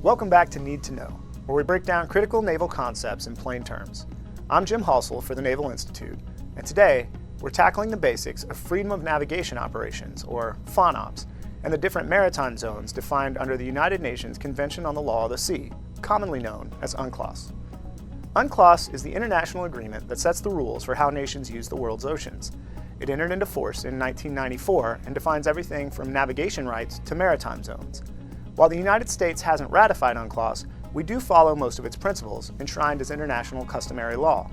Welcome back to Need to Know, where we break down critical naval concepts in plain terms. I'm Jim Halsell for the Naval Institute, and today we're tackling the basics of freedom of navigation operations, or FONOPS, and the different maritime zones defined under the United Nations Convention on the Law of the Sea, commonly known as UNCLOS. UNCLOS is the international agreement that sets the rules for how nations use the world's oceans. It entered into force in 1994 and defines everything from navigation rights to maritime zones. While the United States hasn't ratified UNCLOS, we do follow most of its principles enshrined as international customary law.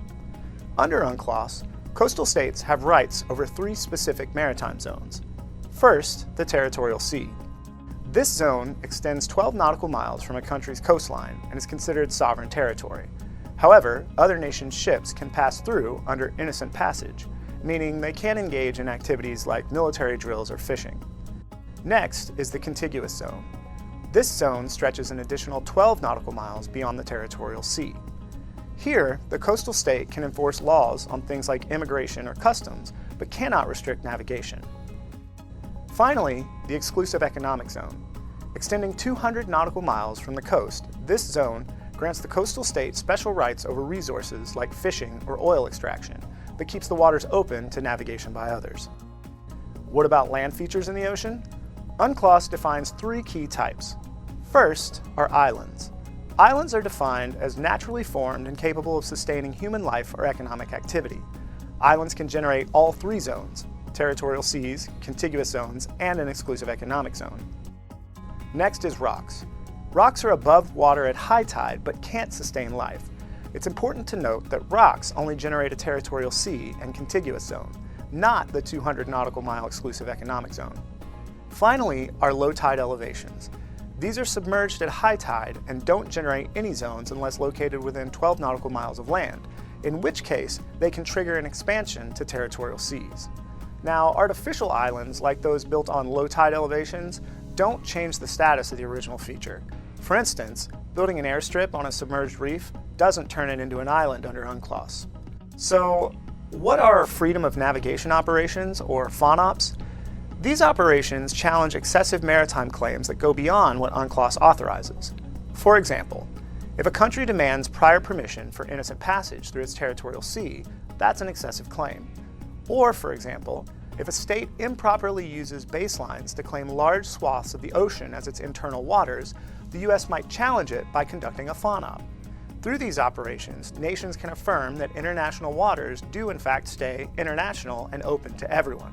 Under UNCLOS, coastal states have rights over three specific maritime zones. First, the territorial sea. This zone extends 12 nautical miles from a country's coastline and is considered sovereign territory. However, other nations' ships can pass through under innocent passage, meaning they can't engage in activities like military drills or fishing. Next is the contiguous zone. This zone stretches an additional 12 nautical miles beyond the territorial sea. Here, the coastal state can enforce laws on things like immigration or customs, but cannot restrict navigation. Finally, the exclusive economic zone. Extending 200 nautical miles from the coast, this zone grants the coastal state special rights over resources like fishing or oil extraction, but keeps the waters open to navigation by others. What about land features in the ocean? UNCLOS defines three key types. First are islands. Islands are defined as naturally formed and capable of sustaining human life or economic activity. Islands can generate all three zones: territorial seas, contiguous zones, and an exclusive economic zone. Next is rocks. Rocks are above water at high tide but can't sustain life. It's important to note that rocks only generate a territorial sea and contiguous zone, not the 200 nautical mile exclusive economic zone. Finally are low tide elevations. These are submerged at high tide and don't generate any zones unless located within 12 nautical miles of land, in which case they can trigger an expansion to territorial seas. Now, artificial islands, like those built on low tide elevations, don't change the status of the original feature. For instance, building an airstrip on a submerged reef doesn't turn it into an island under UNCLOS. So, what are freedom of navigation operations, or FONOPS? These operations challenge excessive maritime claims that go beyond what UNCLOS authorizes. For example, if a country demands prior permission for innocent passage through its territorial sea, that's an excessive claim. Or, for example, if a state improperly uses baselines to claim large swaths of the ocean as its internal waters, the U.S. might challenge it by conducting a FONOP. Through these operations, nations can affirm that international waters do in fact stay international and open to everyone.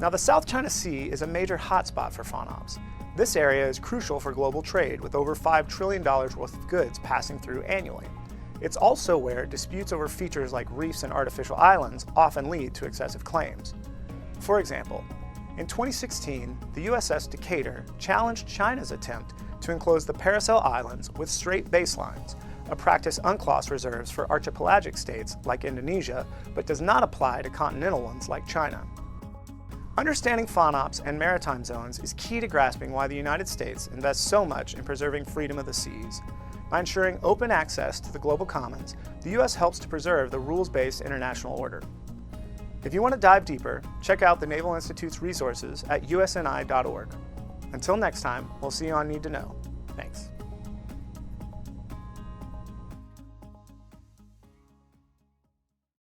Now, the South China Sea is a major hotspot for FONOPS. This area is crucial for global trade, with over $5 trillion worth of goods passing through annually. It's also where disputes over features like reefs and artificial islands often lead to excessive claims. For example, in 2016, the USS Decatur challenged China's attempt to enclose the Paracel Islands with straight baselines, a practice UNCLOS reserves for archipelagic states like Indonesia, but does not apply to continental ones like China. Understanding FONOPS and maritime zones is key to grasping why the United States invests so much in preserving freedom of the seas. By ensuring open access to the global commons, the U.S. helps to preserve the rules-based international order. If you want to dive deeper, check out the Naval Institute's resources at usni.org. Until next time, we'll see you on Need to Know. Thanks.